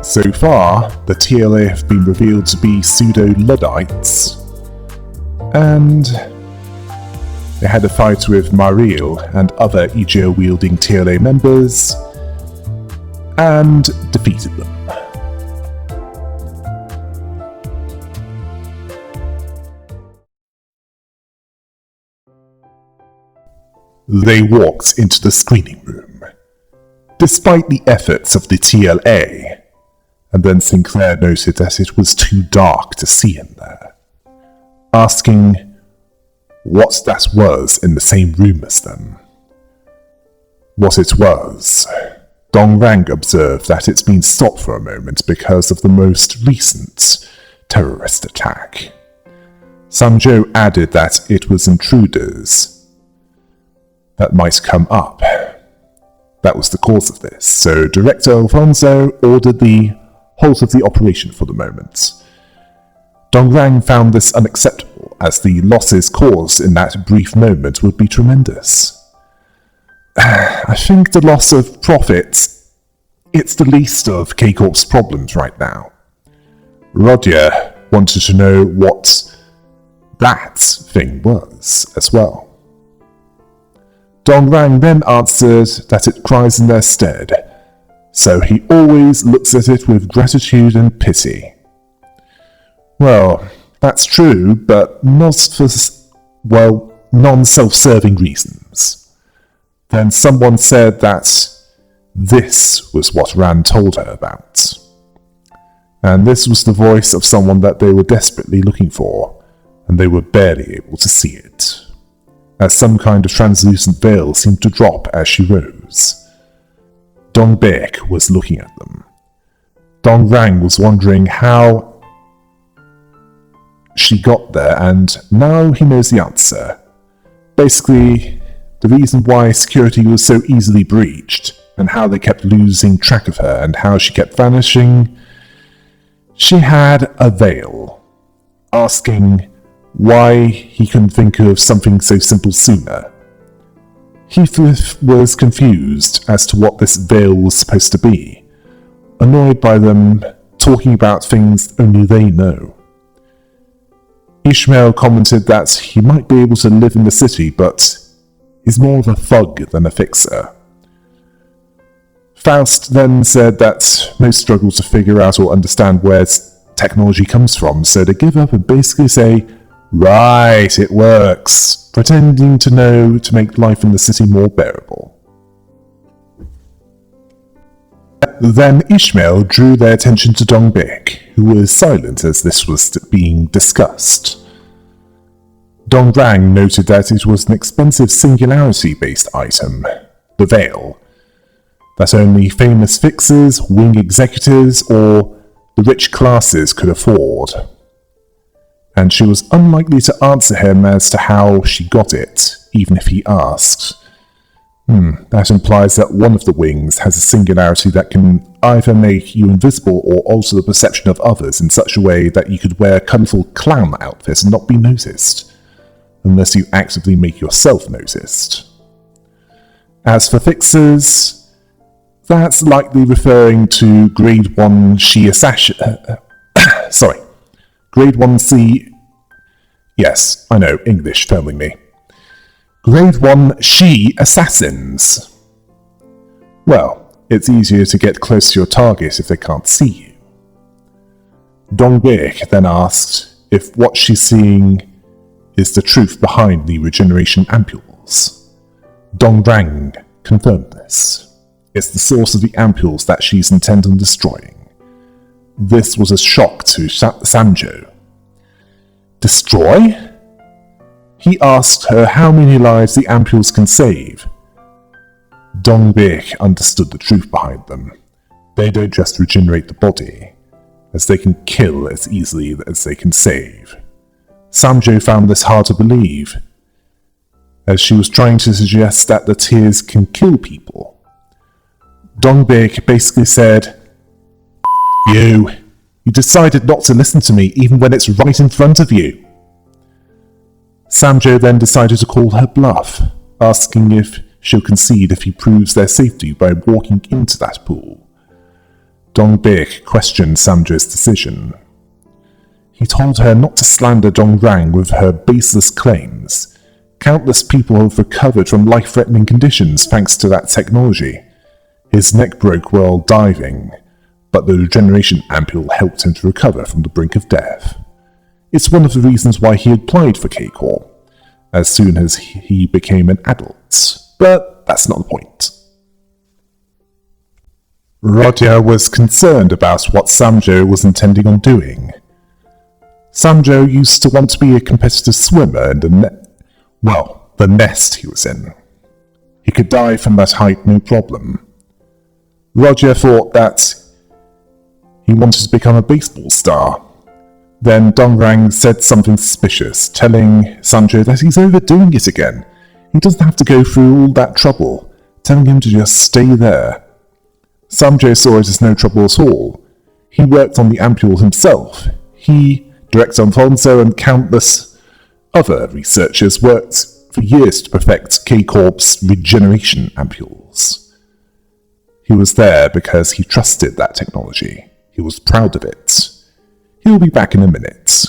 So far, the TLA have been revealed to be pseudo-Luddites, and they had a fight with Mariel and other Ijio-wielding TLA members, and defeated them. They walked into the screening room, despite the efforts of the TLA, and then Sinclair noted that it was too dark to see in there, asking what that was in the same room as them. What it was, Dongrang observed that it's been stopped for a moment because of the most recent terrorist attack. Samjo added that it was intruders that might come up. That was the cause of this, so Director Alfonso ordered the halt of the operation for the moment. Dongrang found this unacceptable, as the losses caused in that brief moment would be tremendous. I think the loss of profits, it's the least of K-Corp's problems right now. Rodia wanted to know what that thing was as well. Dongrang then answered that it cries in their stead, so he always looks at it with gratitude and pity. Well, that's true, but not for, non-self-serving reasons. Then someone said that this was what Rand told her about. And this was the voice of someone that they were desperately looking for, and they were barely able to see it, as some kind of translucent veil seemed to drop as she rose. Dong Baek was looking at them. Dong Rang was wondering how she got there, and now he knows the answer. Basically, the reason why security was so easily breached, and how they kept losing track of her, and how she kept vanishing. She had a veil, asking why he couldn't think of something so simple sooner. Heathcliff was confused as to what this veil was supposed to be, annoyed by them talking about things only they know. Ishmael commented that he might be able to live in the city, but is more of a thug than a fixer. Faust then said that most struggle to figure out or understand where technology comes from, so they give up and basically say, "Right, it works," pretending to know to make life in the city more bearable. Then Ishmael drew their attention to Dong Baek, who was silent as this was being discussed. Dong Rang noted that it was an expensive singularity-based item, the veil, that only famous fixers, wing executives, or the rich classes could afford. And she was unlikely to answer him as to how she got it, even if he asked. That implies that one of the wings has a singularity that can either make you invisible or alter the perception of others in such a way that you could wear a colourful clown outfit and not be noticed, unless you actively make yourself noticed. As for fixers, that's likely referring to Grade 1 She Assassin... Grade 1C... Yes, I know, English failing me. Grade 1 She Assassins. Well, it's easier to get close to your target if they can't see you. Dong Baek then asked if what she's seeing is the truth behind the regeneration ampules. Dong Rang confirmed this. It's the source of the ampules that she's intent on destroying. This was a shock to Samjo. Destroy? He asked her how many lives the ampules can save. Dong Baek understood the truth behind them. They don't just regenerate the body, as they can kill as easily as they can save. Samjo found this hard to believe, as she was trying to suggest that the tears can kill people. Dong Baek basically said, You decided not to listen to me even when it's right in front of you. Samjo then decided to call her bluff, asking if she'll concede if he proves their safety by walking into that pool. Dong-bik questioned Samjo's decision. He told her not to slander Dong-rang with her baseless claims. Countless people have recovered from life-threatening conditions thanks to that technology. His neck broke while diving, but the regeneration ampule helped him to recover from the brink of death. It's one of the reasons why he applied for K-Corps as soon as he became an adult, but that's not the point. Roger was concerned about what Samjo was intending on doing. Samjo used to want to be a competitive swimmer in the nest he was in. He could dive from that height no problem. Roger thought that he wanted to become a baseball star. Then Dong-rang said something suspicious, telling Samjo that he's overdoing it again. He doesn't have to go through all that trouble, telling him to just stay there. Samjo saw it as no trouble at all. He worked on the ampule himself. He, Director Alfonso, and countless other researchers worked for years to perfect K-Corp's regeneration ampules. He was there because he trusted that technology. He was proud of it. He'll be back in a minute.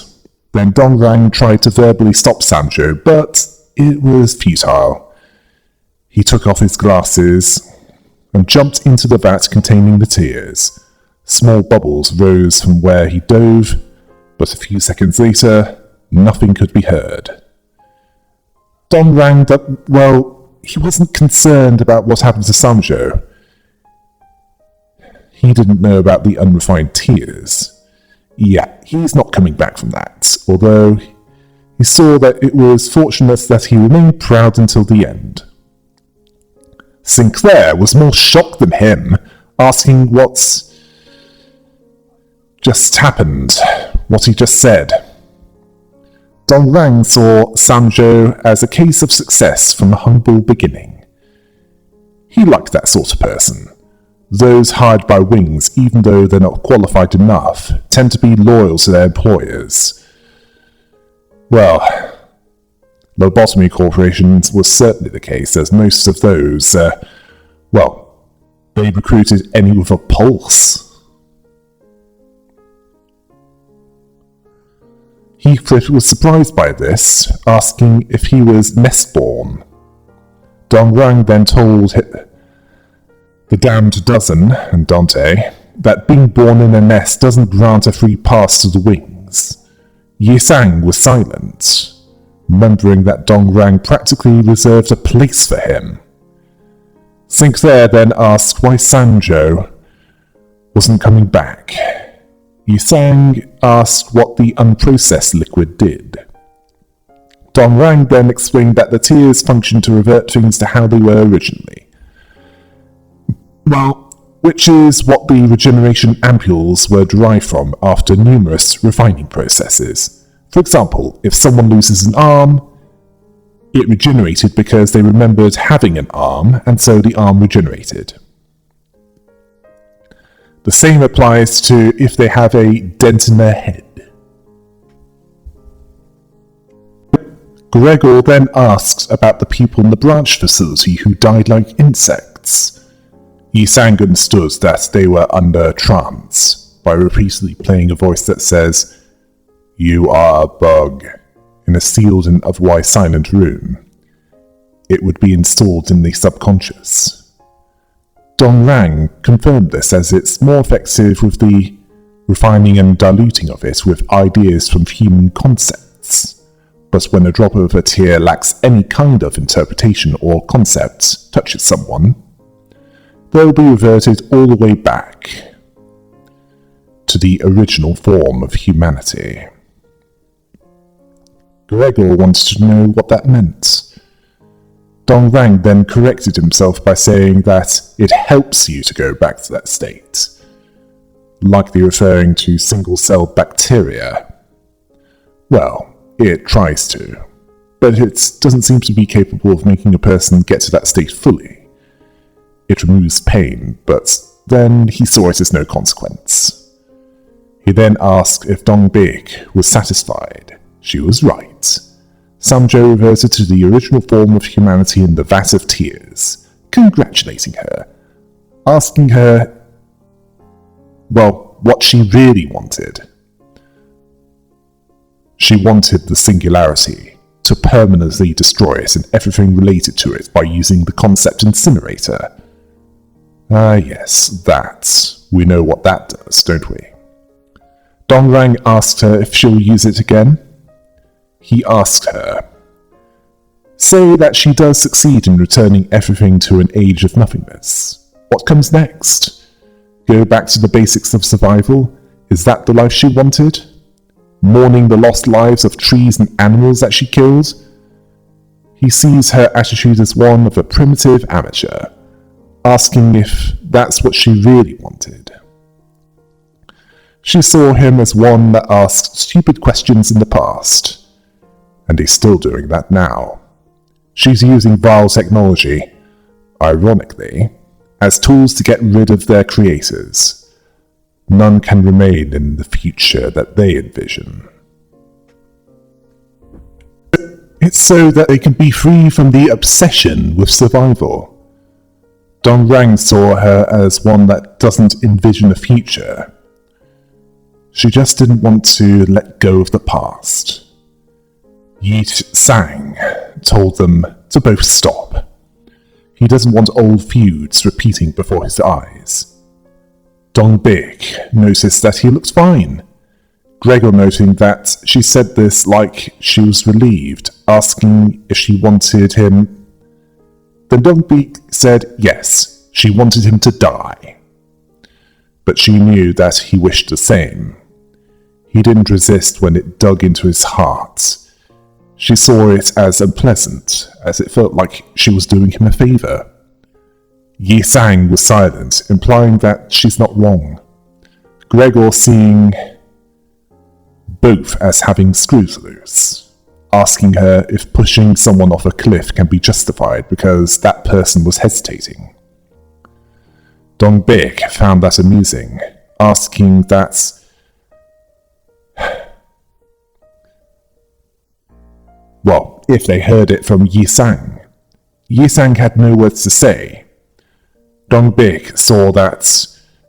Then Dong-rang tried to verbally stop Samjo, but it was futile. He took off his glasses and jumped into the vat containing the tears. Small bubbles rose from where he dove, but a few seconds later, nothing could be heard. Dong-rang, he wasn't concerned about what happened to Samjo. He didn't know about the unrefined tears. Yeah, he's not coming back from that, although he saw that it was fortunate that he remained proud until the end. Sinclair was more shocked than him, asking what's just happened, what he just said. Dong-rang saw Samjo as a case of success from a humble beginning. He liked that sort of person. Those hired by wings, even though they're not qualified enough, tend to be loyal to their employers. Well, lobotomy corporations was certainly the case, as most of those, they recruited any with a pulse. Heathcliff was surprised by this, asking if he was nest-born. Dong-rang then told the damned dozen, and Dante, that being born in a nest doesn't grant a free pass to the wings. Yisang was silent, remembering that Dong-rang practically reserved a place for him. Sinclair then asked why Samjo wasn't coming back. Yisang asked what the unprocessed liquid did. Dong-rang then explained that the tears functioned to revert things to how they were originally. Which is what the regeneration ampules were derived from after numerous refining processes. For example, if someone loses an arm, it regenerated because they remembered having an arm, and so the arm regenerated. The same applies to if they have a dent in their head. Gregor then asks about the people in the branch facility who died like insects. Yisang understood that they were under trance by repeatedly playing a voice that says, "You are a bug," in a sealed and otherwise silent room. It would be installed in the subconscious. Dong-rang confirmed this, as it's more effective with the refining and diluting of it with ideas from human concepts. But when a drop of a tear lacks any kind of interpretation or concept touches someone, they'll be reverted all the way back to the original form of humanity. Gregor wanted to know what that meant. Dong-rang then corrected himself by saying that it helps you to go back to that state, likely referring to single-celled bacteria. Well, it tries to, but it doesn't seem to be capable of making a person get to that state fully. It removes pain, but then he saw it as no consequence. He then asked if Dong-bik was satisfied. She was right. Samjo reverted to the original form of humanity in the vat of tears, congratulating her, asking her well, what she really wanted. She wanted the singularity, to permanently destroy it and everything related to it by using the concept incinerator. Ah yes, that. We know what that does, don't we? Dongrang asked her if she'll use it again. He asked her, say that she does succeed in returning everything to an age of nothingness. What comes next? Go back to the basics of survival? Is that the life she wanted? Mourning the lost lives of trees and animals that she killed? He sees her attitude as one of a primitive amateur, asking if that's what she really wanted. She saw him as one that asked stupid questions in the past, and he's still doing that now. She's using vile technology, ironically, as tools to get rid of their creators. None can remain in the future that they envision. It's so that they can be free from the obsession with survival. Dongrang saw her as one that doesn't envision a future. She just didn't want to let go of the past. Yi Sang told them to both stop. He doesn't want old feuds repeating before his eyes. Dong Big noticed that he looked fine. Gregor noting that she said this like she was relieved, asking if she wanted him. Then Dong Big said yes, she wanted him to die. But she knew that he wished the same. He didn't resist when it dug into his heart. She saw it as unpleasant, as it felt like she was doing him a favor. Yi Sang was silent, implying that she's not wrong. Gregor seeing both as having screws loose, asking her if pushing someone off a cliff can be justified because that person was hesitating. Dong Big found that amusing, asking that well, if they heard it from Yi Sang. Yi Sang had no words to say. Dong Big saw that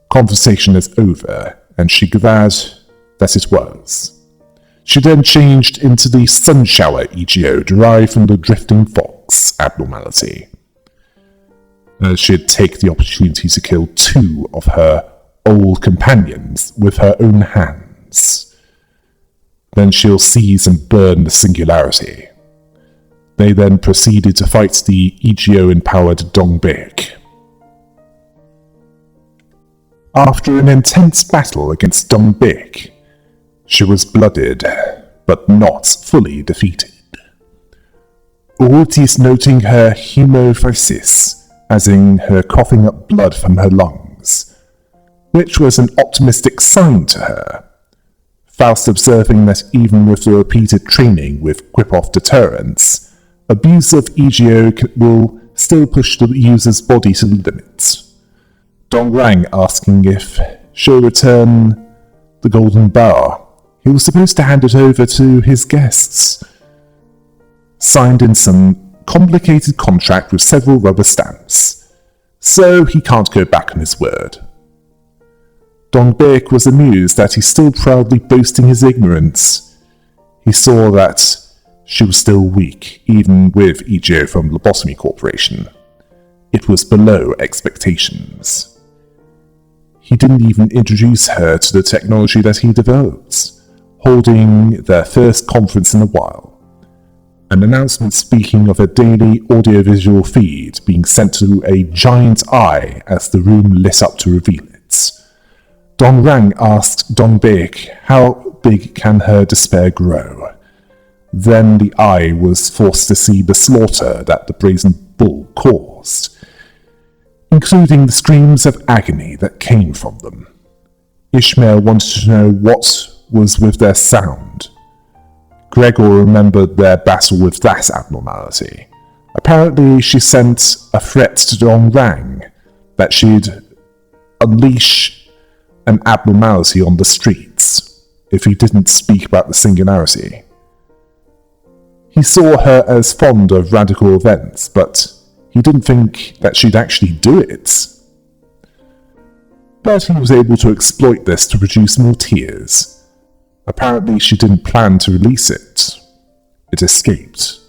conversation is over, and she glad that it was. She then changed into the sun shower EGO derived from the drifting fox abnormality. She'd take the opportunity to kill 2 of her old companions with her own hands. Then she'll seize and burn the singularity. They then proceeded to fight the EGO-empowered Dong Big. After an intense battle against Dong Big, she was blooded, but not fully defeated. Authorities noting her hemophysis, as in her coughing up blood from her lungs, which was an optimistic sign to her. Faust observing that even with the repeated training with grip-off deterrents, abuse of EGO will still push the user's body to the limits. Dongrang asking if she'll return the golden bar. He was supposed to hand it over to his guests. Signed in some complicated contract with several rubber stamps, so he can't go back on his word. Dong Big was amused that he's still proudly boasting his ignorance. He saw that she was still weak, even with EGO from Lobotomy Corporation. It was below expectations. He didn't even introduce her to the technology that he developed, holding their first conference in a while. An announcement speaking of a daily audiovisual feed being sent to a giant eye as the room lit up to reveal it. Dongrang asked Dong Big how big can her despair grow. Then the eye was forced to see the slaughter that the brazen bull caused, including the screams of agony that came from them. Ishmael wanted to know what was with their sound. Gregor remembered their battle with that abnormality. Apparently she sent a threat to Dongrang that she'd unleash an abnormality on the streets if he didn't speak about the singularity. He saw her as fond of radical events, but he didn't think that she'd actually do it. but he was able to exploit this to produce more tears. Apparently she didn't plan to release it. It escaped.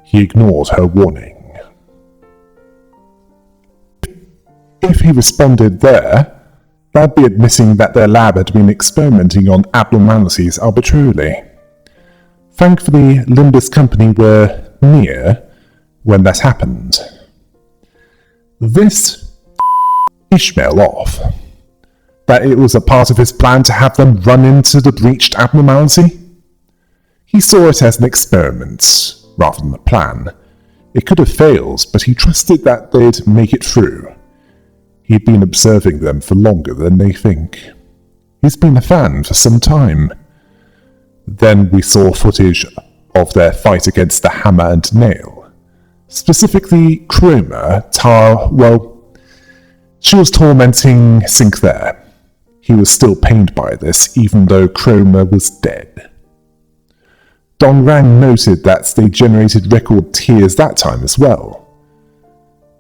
He ignored her warning. If he responded there, that'd be admitting that their lab had been experimenting on abnormalities arbitrarily. Thankfully, Limbus company were near when that happened. This Ishmael off. That it was a part of his plan to have them run into the breached abnormality? He saw it as an experiment, rather than a plan. It could have failed, but he trusted that they'd make it through. He'd been observing them for longer than they think. He's been a fan for some time. Then we saw footage of their fight against the Hammer and Nail. Specifically, Chroma, she was tormenting Sinclair. He was still pained by this, even though Chroma was dead. Dong Rang noted that they generated record tears that time as well.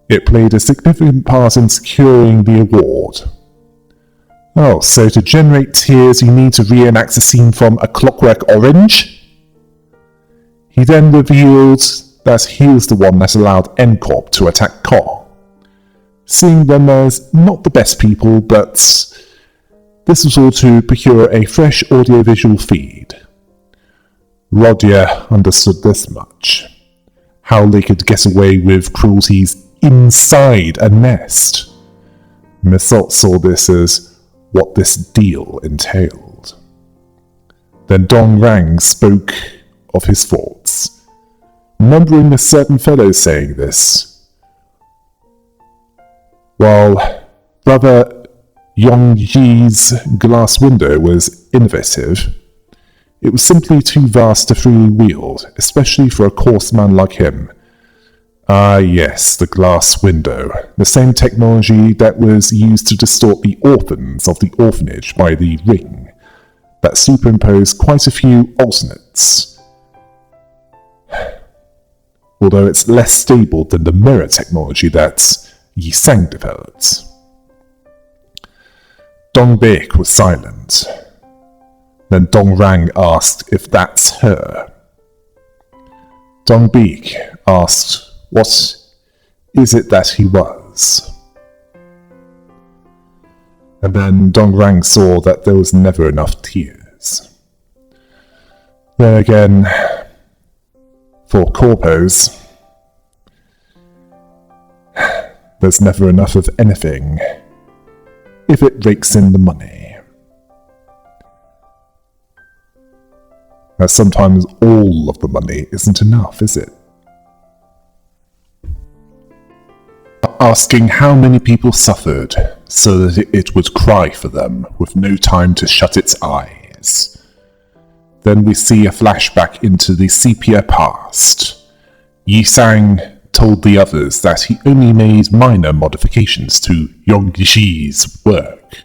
It played a significant part in securing the award. Oh, so to generate tears you need to reenact a scene from A Clockwork Orange? He then revealed that he was the one that allowed N-Corp to attack Ko, seeing them as not the best people, but this was all to procure a fresh audiovisual feed. Rodia understood this much. How they could get away with cruelties inside a nest. Mesot saw this as what this deal entailed. Then Dong Rang spoke of his thoughts, remembering a certain fellow saying this. While Brother Yongji's glass window was innovative, it was simply too vast to freely wield, especially for a coarse man like him. Ah yes, the glass window, the same technology that was used to distort the orphans of the orphanage by the ring, that superimposed quite a few alternates. Although it's less stable than the mirror technology that Yi Sang developed. Dong Baek was silent. Then Dong Rang asked if that's her. Dong Baek asked what is it that he was. And then Dong Rang saw that there was never enough tears. Then again, for corpos, there's never enough of anything if it rakes in the money. As sometimes all of the money isn't enough, is it? Asking how many people suffered so that it would cry for them with no time to shut its eyes. Then we see a flashback into the sepia past. Yi Sang told the others that he only made minor modifications to Yongji's work,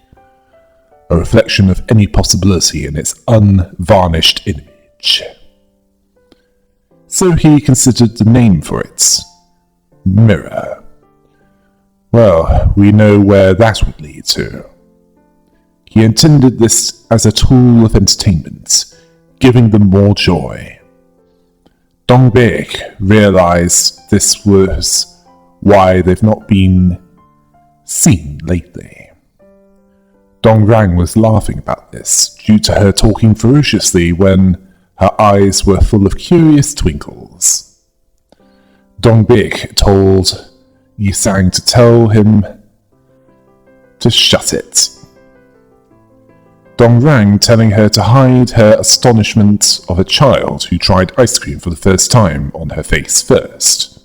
a reflection of any possibility in its unvarnished image. So he considered the name for it, Mirror. Well, we know where that would lead to. He intended this as a tool of entertainment, giving them more joy. Dong Baek realized this was why they've not been seen lately. Dong Rang was laughing about this, due to her talking ferociously when her eyes were full of curious twinkles. Dong Baek told Yi Sang to tell him to shut it. Dong Rang telling her to hide her astonishment of a child who tried ice cream for the first time on her face first.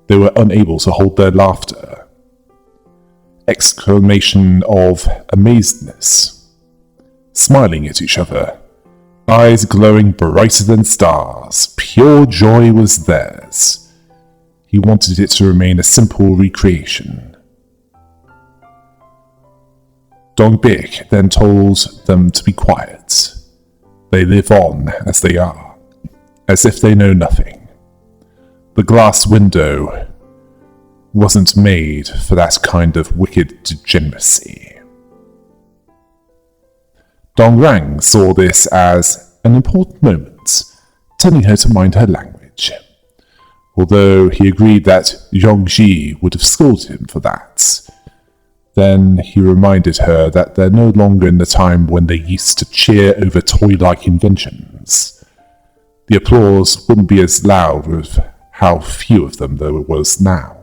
They were unable to hold their laughter. Exclamation of amazedness. Smiling at each other. Eyes glowing brighter than stars. Pure joy was theirs. He wanted it to remain a simple recreation. Dong Baek then told them to be quiet. They live on as they are, as if they know nothing. The glass window wasn't made for that kind of wicked degeneracy. Dongrang saw this as an important moment, telling her to mind her language, although he agreed that Yongji would have scolded him for that. Then he reminded her that they're no longer in the time when they used to cheer over toy-like inventions. The applause wouldn't be as loud with how few of them there was now.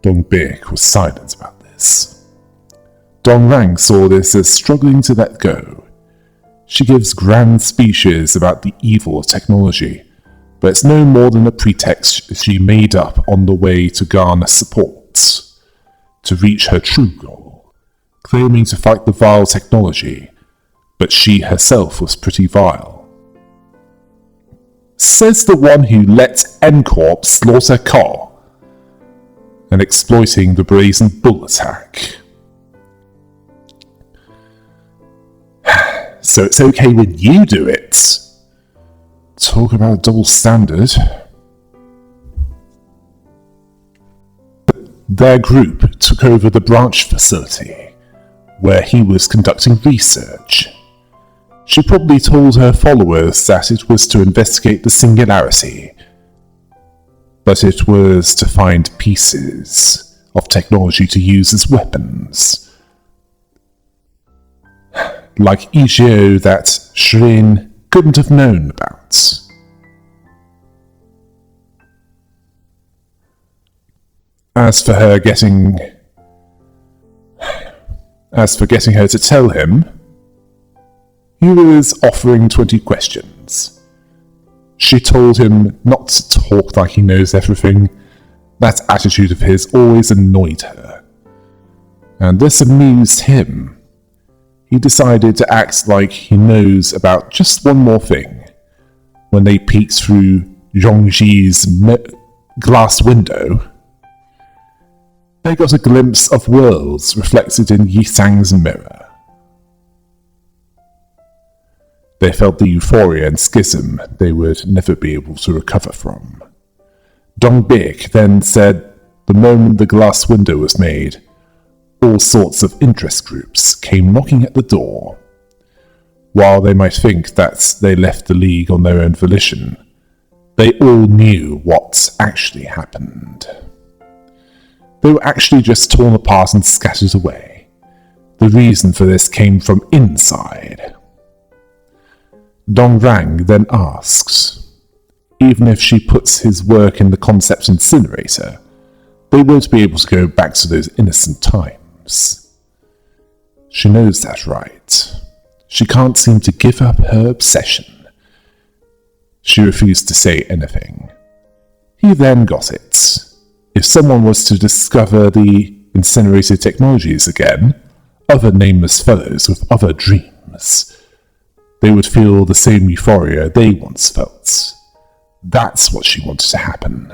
Dongbik was silent about this. Dongrang saw this as struggling to let go. She gives grand speeches about the evil of technology, but it's no more than a pretext she made up on the way to garner support, to reach her true goal, claiming to fight the vile technology, but she herself was pretty vile. Says the one who let N-Corp slaughter Ka, and exploiting the brazen bull attack. So it's okay when you do it. Talk about double standard. Their group took over the branch facility, where he was conducting research. She probably told her followers that it was to investigate the singularity, but it was to find pieces of technology to use as weapons. Like Egeo that Shirin couldn't have known about. As for getting her to tell him, he was offering 20 questions. She told him not to talk like he knows everything. That attitude of his always annoyed her. And this amused him. He decided to act like he knows about just one more thing. When they peeked through Yongji's glass window, they got a glimpse of worlds reflected in Yisang's mirror. They felt the euphoria and schism they would never be able to recover from. Dongbik then said the moment the glass window was made, all sorts of interest groups came knocking at the door. While they might think that they left the League on their own volition, they all knew what actually happened. They were actually just torn apart and scattered away. The reason for this came from inside. Dongrang then asks, even if she puts his work in the concept incinerator, they won't be able to go back to those innocent times. She knows that, right? She can't seem to give up her obsession. She refused to say anything. He then got it. If someone was to discover the incinerated technologies again, other nameless fellows with other dreams, they would feel the same euphoria they once felt. That's what she wanted to happen.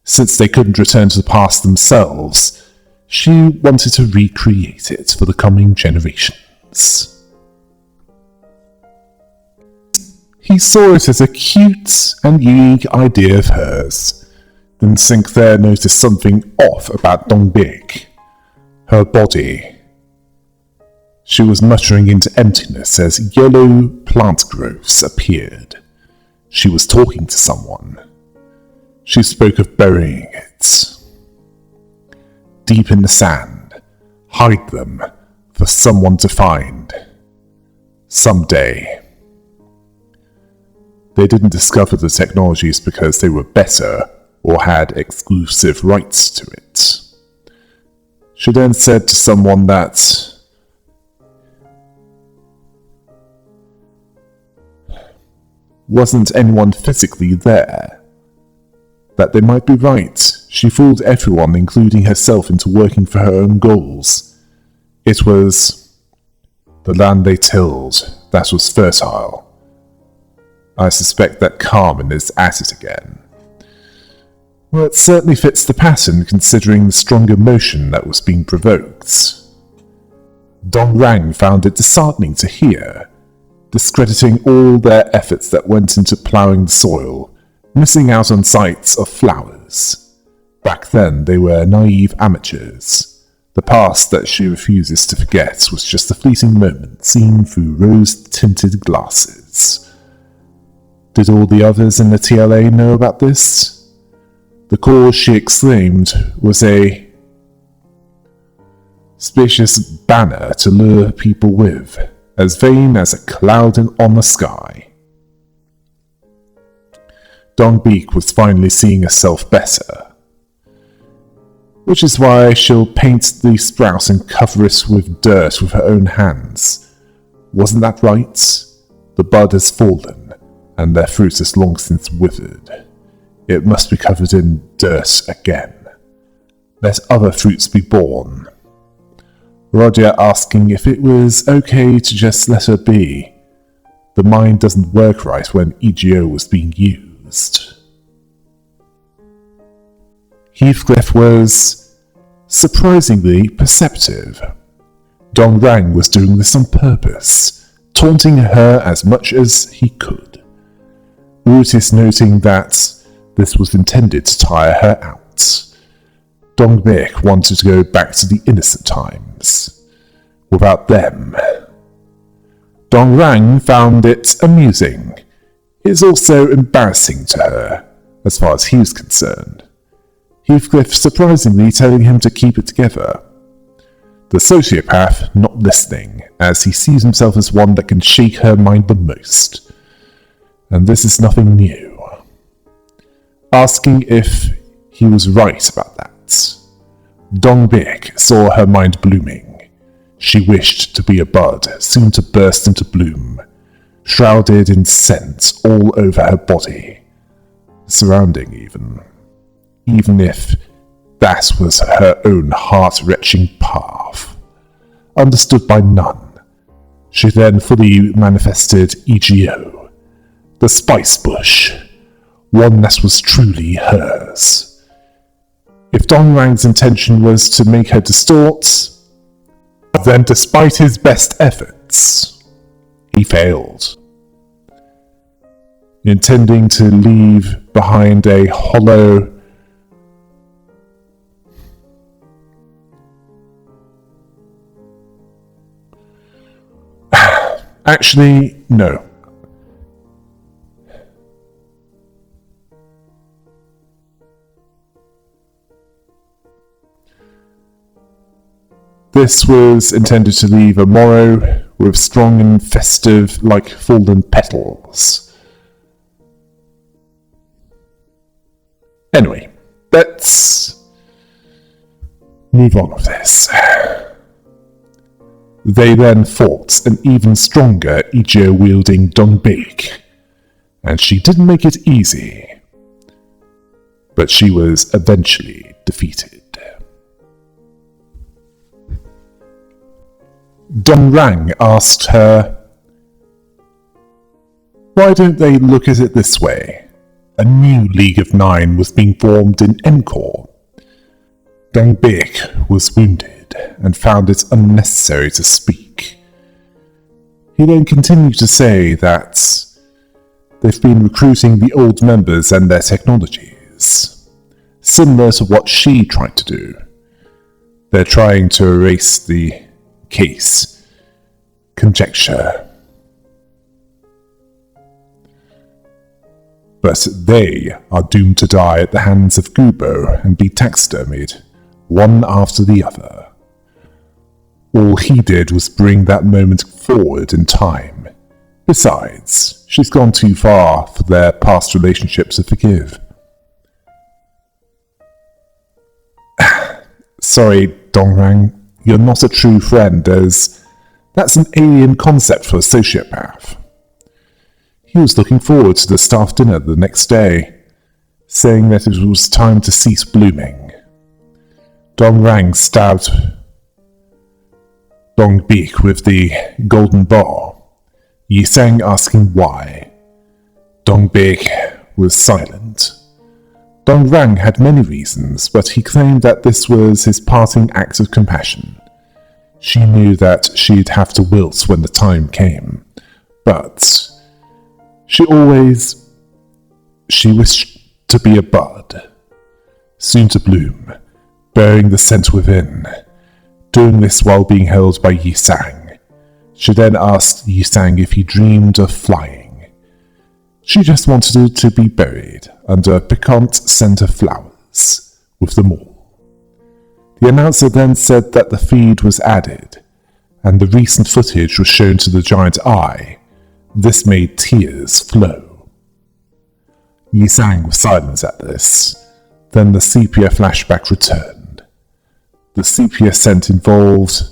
Since they couldn't return to the past themselves, she wanted to recreate it for the coming generations. He saw it as a cute and unique idea of hers. Then Sinclair noticed something off about Dongbik. Her body. She was muttering into emptiness as yellow plant growths appeared. She was talking to someone. She spoke of burying it. Deep in the sand. Hide them for someone to find. Someday. They didn't discover the technologies because they were better or had exclusive rights to it. She then said to someone that wasn't anyone physically there. That they might be right. She fooled everyone, including herself, into working for her own goals. It was the land they tilled that was fertile. I suspect that Carmen is at it again. Well, it certainly fits the pattern considering the strong emotion that was being provoked. Dongrang found it disheartening to hear, discrediting all their efforts that went into ploughing the soil, missing out on sights of flowers. Back then they were naive amateurs, The past that she refuses to forget was just a fleeting moment seen through rose-tinted glasses. Did all the others in the TLA know about this? The cause, she exclaimed, was a spacious banner to lure people with, as vain as a cloud on the sky. Dongbeek was finally seeing herself better, which is why she'll paint the sprout and cover it with dirt with her own hands. Wasn't that right? The bud has fallen, and their fruit is long since withered. It must be covered in dirt again. Let other fruits be born. Roger asking if it was okay to just let her be. The mind doesn't work right when EGO was being used. Heathcliff was surprisingly perceptive. Dongrang was doing this on purpose, taunting her as much as he could. Brutus noting that this was intended to tire her out. Dongbek wanted to go back to the innocent times. Without them. Dongrang found it amusing. It's also embarrassing to her, as far as he was concerned. Heathcliff surprisingly telling him to keep it together. The sociopath not listening, as he sees himself as one that can shake her mind the most. And this is nothing new. Asking if he was right about that. Dongbek saw her mind blooming. She wished to be a bud, soon to burst into bloom, shrouded in scent all over her body, surrounding even if that was her own heart-wrenching path. Understood by none, she then fully manifested EGO, the spice bush, one that was truly hers. If Dongrang's intention was to make her distort, then despite his best efforts, he failed. Intending to leave behind a hollow Actually, no. This was intended to leave a morrow with strong and festive like fallen petals. Anyway, let's move on with this. They then fought an even stronger EGO-wielding Dongbek, and she didn't make it easy, but she was eventually defeated. Dongrang asked her, "Why don't they look at it this way? A new League of Nine was being formed in Encore. Dongbek was wounded and found it unnecessary to speak. He then continued to say that they've been recruiting the old members and their technologies, similar to what she tried to do. They're trying to erase the case. Conjecture. But they are doomed to die at the hands of Gubo and be taxidermied, one after the other. All he did was bring that moment forward in time. Besides, she's gone too far for their past relationships to forgive." "Sorry, Dongrang, you're not a true friend, as that's an alien concept for a sociopath." He was looking forward to the staff dinner the next day, saying that it was time to cease blooming. Dongrang stabbed Dongbek with the golden ball, Yiseng asking why. Dongbek was silent. Dongrang had many reasons, but he claimed that this was his parting act of compassion. She knew that she'd have to wilt when the time came, but she wished to be a bud, soon to bloom, bearing the scent within, doing this while being held by Yi-sang. She then asked Yi-sang if he dreamed of flying. She just wanted it to be buried under a piquant scent of flowers with them all. The announcer then said that the feed was added, and the recent footage was shown to the giant eye. This made tears flow. Yi-sang was silent at this. Then the sepia flashback returned. The sepia scent involved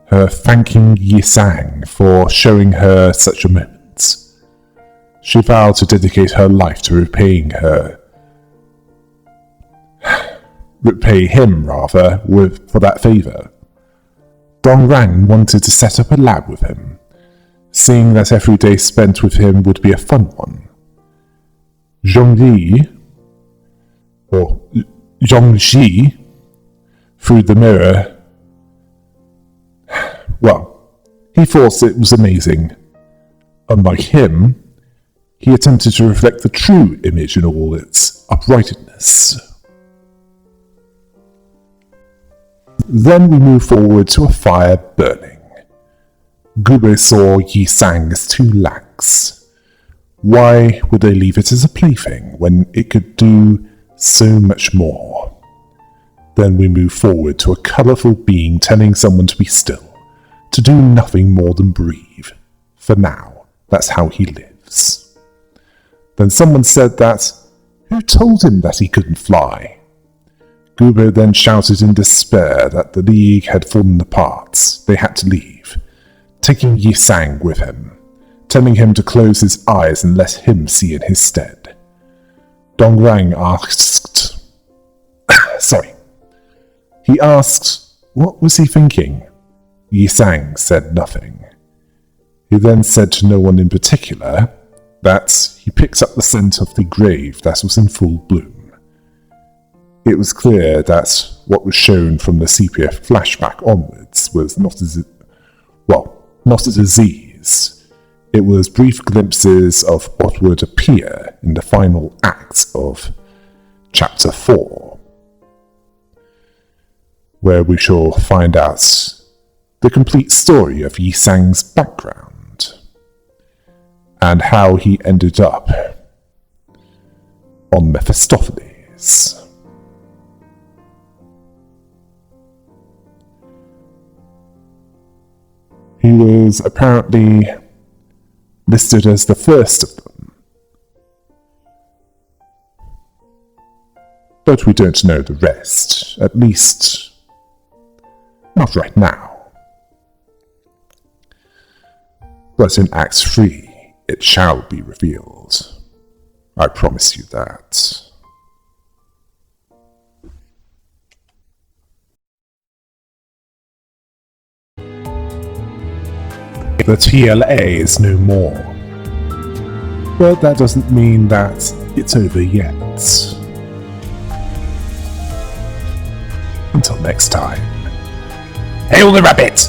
her thanking Yi-sang for showing her such a moment. She vowed to dedicate her life to repay him for that favour. Dongrang wanted to set up a lab with him, seeing that every day spent with him would be a fun one. Zhongji, through the mirror, well, he thought it was amazing. Unlike him, he attempted to reflect the true image in all its uprightness. Then we move forward to a fire burning. Gube saw Yi-sang as too lax. Why would they leave it as a plaything when it could do so much more? Then we move forward to a colourful being telling someone to be still, to do nothing more than breathe. For now, that's how he lives. Then someone said that, who told him that he couldn't fly? Gubo then shouted in despair that the league had fallen apart. They had to leave, taking Yi-sang with him, telling him to close his eyes and let him see in his stead. Dongrang asked... He asked, what was he thinking? Yi-sang said nothing. He then said to no one in particular that he picked up the scent of the grave that was in full bloom. It was clear that what was shown from the sepia flashback onwards was not a disease. It was brief glimpses of what would appear in the final act of Chapter 4, where we shall find out the complete story of Yi-sang's background and how he ended up on Mephistopheles. He was apparently listed as the first of them, but we don't know the rest, at least not right now. But in Act 3, it shall be revealed. I promise you that. The TLA is no more. But that doesn't mean that it's over yet. Until next time. Hail the rabbit!